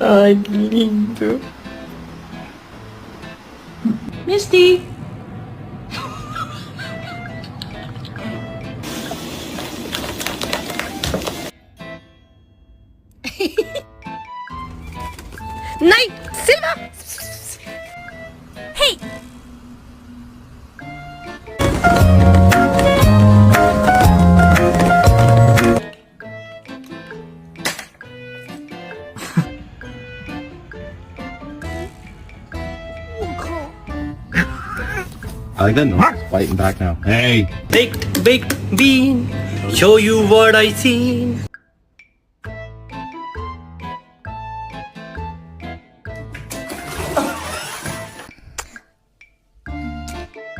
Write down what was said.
Ay, lindo. Misty! Nay! Silva! Hey! I like that noise. Fighting back now. Hey. Baked bean, show you what I seen.